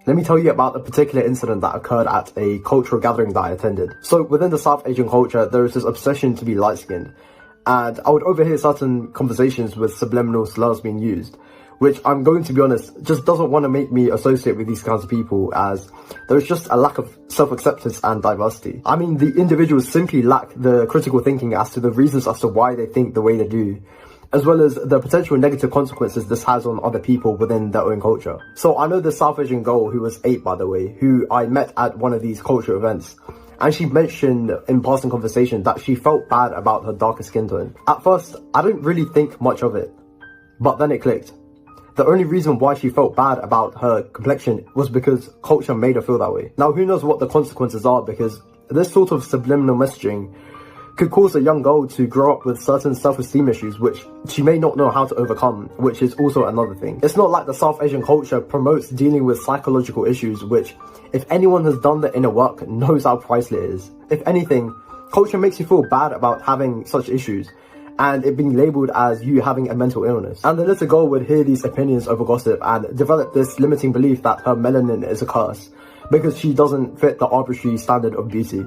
let me tell you about a particular incident that occurred at a cultural gathering that I attended. So within the South Asian culture, there is this obsession to be light-skinned, and I would overhear certain conversations with subliminal slurs being used, which I'm going to be honest, just doesn't want to make me associate with these kinds of people, as there's just a lack of self-acceptance and diversity. I mean, the individuals simply lack the critical thinking as to the reasons as to why they think the way they do, as well as the potential negative consequences this has on other people within their own culture. So I know this South Asian girl who was 8, by the way, who I met at one of these cultural events, and she mentioned in passing conversation that she felt bad about her darker skin tone. At first, I didn't really think much of it, but then it clicked. The only reason why she felt bad about her complexion was because culture made her feel that way. Now, who knows what the consequences are, because this sort of subliminal messaging could cause a young girl to grow up with certain self-esteem issues which she may not know how to overcome, which is also another thing. It's not like the South Asian culture promotes dealing with psychological issues, which, if anyone has done the inner work, knows how priceless it is. If anything, culture makes you feel bad about having such issues, and it being labelled as you having a mental illness. And the little girl would hear these opinions over gossip and develop this limiting belief that her melanin is a curse, because she doesn't fit the arbitrary standard of beauty,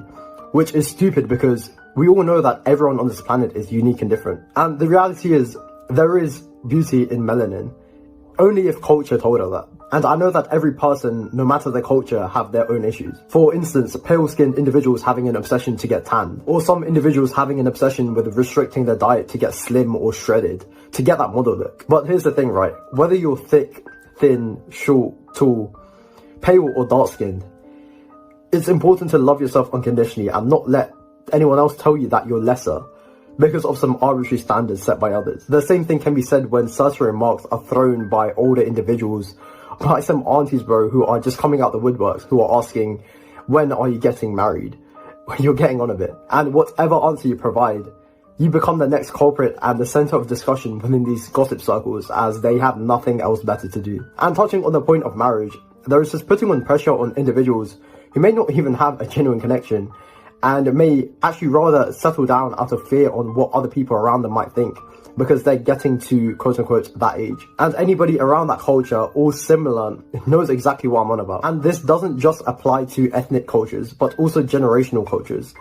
which is stupid because we all know that everyone on this planet is unique and different. And the reality is, there is beauty in melanin, only if culture told her that. And I know that every person, no matter their culture, have their own issues. For instance, pale-skinned individuals having an obsession to get tan, or some individuals having an obsession with restricting their diet to get slim or shredded, to get that model look. But here's the thing, right? Whether you're thick, thin, short, tall, pale or dark-skinned, it's important to love yourself unconditionally and not let anyone else tell you that you're lesser because of some arbitrary standards set by others. The same thing can be said when certain remarks are thrown by older individuals, like some aunties, bro, who are just coming out the woodworks, who are asking, when are you getting married? When you're getting on a bit. And whatever answer you provide, you become the next culprit and the center of discussion within these gossip circles, as they have nothing else better to do. And touching on the point of marriage, there is this putting on pressure on individuals who may not even have a genuine connection, and may actually rather settle down out of fear on what other people around them might think, because they're getting to quote-unquote that age. And anybody around that culture or similar knows exactly what I'm on about. And this doesn't just apply to ethnic cultures, but also generational cultures,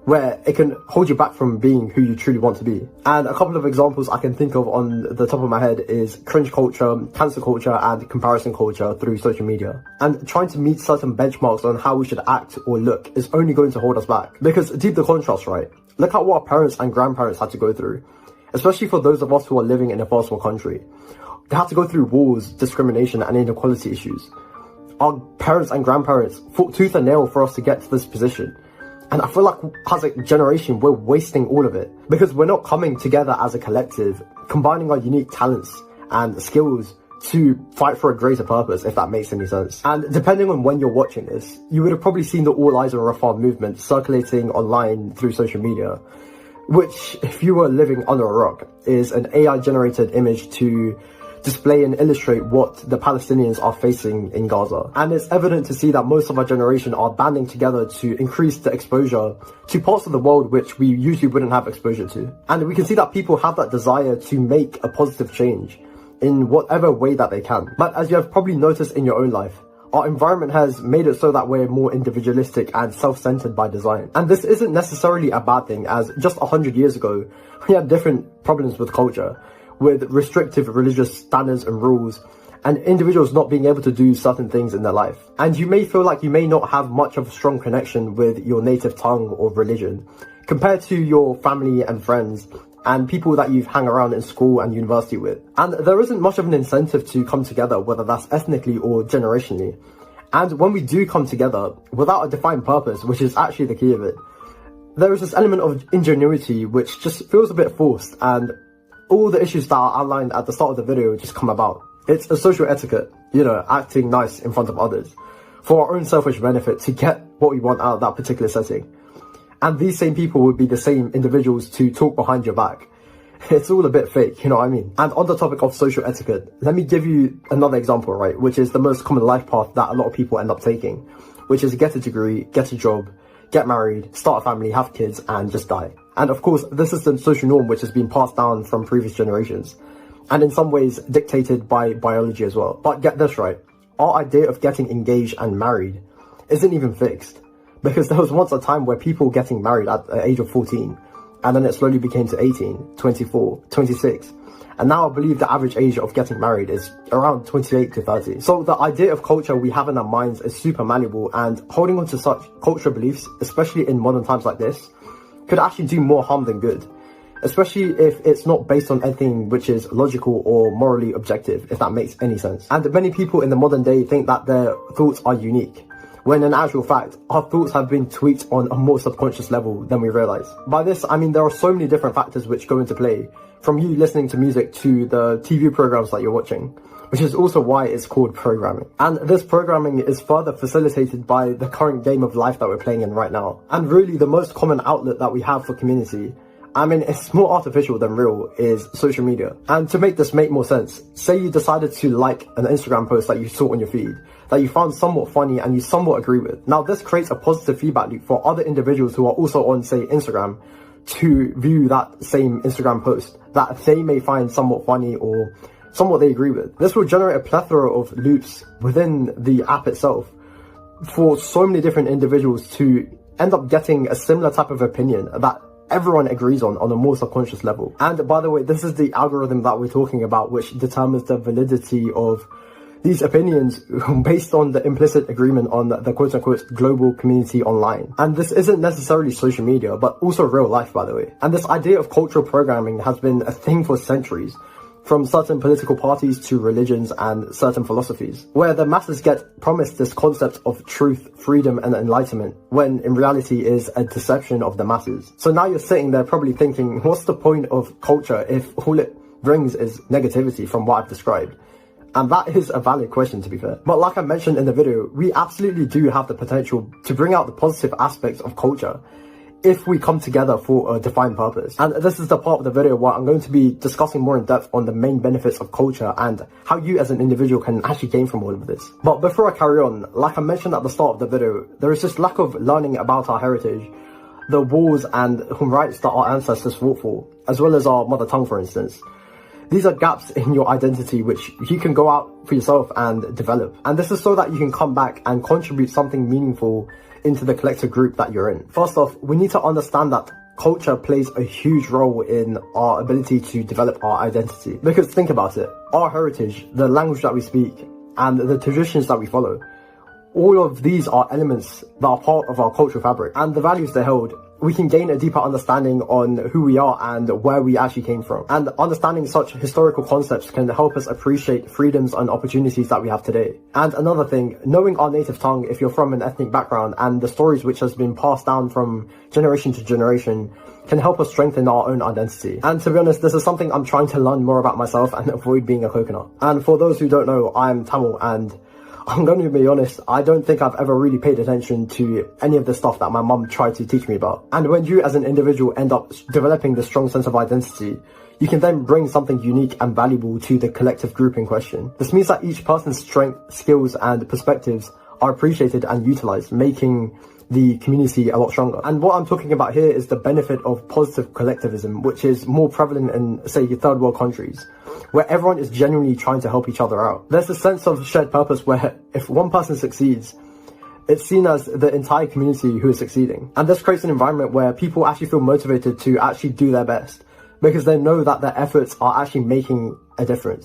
where it can hold you back from being who you truly want to be. And a couple of examples I can think of on the top of my head is cringe culture, cancel culture, and comparison culture through social media. And trying to meet certain benchmarks on how we should act or look is only going to hold us back. Because deep the contrast, right? Look at what our parents and grandparents had to go through, especially for those of us who are living in a first world country. They had to go through wars, discrimination, and inequality issues. Our parents and grandparents fought tooth and nail for us to get to this position. And I feel like as a generation, we're wasting all of it because we're not coming together as a collective, combining our unique talents and skills to fight for a greater purpose, if that makes any sense. And depending on when you're watching this, you would have probably seen the All Eyes on Rafah movement circulating online through social media, which, if you were living under a rock, is an AI-generated image to display and illustrate what the Palestinians are facing in Gaza. And it's evident to see that most of our generation are banding together to increase the exposure to parts of the world which we usually wouldn't have exposure to. And we can see that people have that desire to make a positive change in whatever way that they can. But as you have probably noticed in your own life, our environment has made it so that we're more individualistic and self-centered by design. And this isn't necessarily a bad thing, as just 100 years ago, we had different problems with culture, with restrictive religious standards and rules, and individuals not being able to do certain things in their life. And you may feel like you may not have much of a strong connection with your native tongue or religion, compared to your family and friends, and people that you've hung around in school and university with. And there isn't much of an incentive to come together, whether that's ethnically or generationally. And when we do come together without a defined purpose, which is actually the key of it, there is this element of ingenuity which just feels a bit forced, and all the issues that are outlined at the start of the video just come about. It's a social etiquette, acting nice in front of others for our own selfish benefit to get what we want out of that particular setting. And these same people would be the same individuals to talk behind your back. It's all a bit fake, you know what I mean? And on the topic of social etiquette, let me give you another example, right? Which is the most common life path that a lot of people end up taking, which is get a degree, get a job, get married, start a family, have kids, and just die. And of course, this is the social norm which has been passed down from previous generations, and in some ways dictated by biology as well. But get this right, our idea of getting engaged and married isn't even fixed. Because there was once a time where people were getting married at the age of 14, and then it slowly became to 18, 24, 26. And now I believe the average age of getting married is around 28 to 30. So the idea of culture we have in our minds is super malleable, and holding on to such cultural beliefs, especially in modern times like this, could actually do more harm than good. Especially if it's not based on anything which is logical or morally objective, if that makes any sense. And many people in the modern day think that their thoughts are unique, when in actual fact, our thoughts have been tweaked on a more subconscious level than we realize. By this, I mean there are so many different factors which go into play, from you listening to music to the TV programs that you're watching, which is also why it's called programming. And this programming is further facilitated by the current game of life that we're playing in right now. And really the most common outlet that we have for community, I mean, it's more artificial than real, is social media. And to make this make more sense, say you decided to like an Instagram post that you saw on your feed, that you found somewhat funny and you somewhat agree with. Now this creates a positive feedback loop for other individuals who are also on, say, Instagram, to view that same Instagram post that they may find somewhat funny or somewhat they agree with. This will generate a plethora of loops within the app itself for so many different individuals to end up getting a similar type of opinion that everyone agrees on a more subconscious level. And by the way, this is the algorithm that we're talking about, which determines the validity of these opinions based on the implicit agreement on the quote-unquote global community online. And this isn't necessarily social media, but also real life, by the way. And this idea of cultural programming has been a thing for centuries, from certain political parties to religions and certain philosophies, where the masses get promised this concept of truth, freedom and enlightenment, when in reality is a deception of the masses. So now you're sitting there probably thinking, what's the point of culture if all it brings is negativity from what I've described? And that is a valid question, to be fair. But like I mentioned in the video, we absolutely do have the potential to bring out the positive aspects of culture if we come together for a defined purpose. And this is the part of the video where I'm going to be discussing more in depth on the main benefits of culture and how you as an individual can actually gain from all of this. But before I carry on, like I mentioned at the start of the video, there is this lack of learning about our heritage, the wars and rights that our ancestors fought for, as well as our mother tongue, for instance. These are gaps in your identity which you can go out for yourself and develop. And this is so that you can come back and contribute something meaningful into the collective group that you're in. First off, we need to understand that culture plays a huge role in our ability to develop our identity. Because think about it, our heritage, the language that we speak, and the traditions that we follow, all of these are elements that are part of our cultural fabric, and the values they hold. We can gain a deeper understanding on who we are and where we actually came from. And understanding such historical concepts can help us appreciate freedoms and opportunities that we have today. And another thing, knowing our native tongue if you're from an ethnic background and the stories which has been passed down from generation to generation can help us strengthen our own identity. And to be honest, this is something I'm trying to learn more about myself and avoid being a coconut. And for those who don't know, I'm Tamil, and I'm going to be honest, I don't think I've ever really paid attention to any of the stuff that my mum tried to teach me about. And when you as an individual end up developing this strong sense of identity, you can then bring something unique and valuable to the collective group in question. This means that each person's strengths, skills and perspectives are appreciated and utilized, making the community a lot stronger. And what I'm talking about here is the benefit of positive collectivism, which is more prevalent in, say, third world countries, where everyone is genuinely trying to help each other out. There's a sense of shared purpose where if one person succeeds, it's seen as the entire community who is succeeding. And this creates an environment where people actually feel motivated to actually do their best, because they know that their efforts are actually making a difference.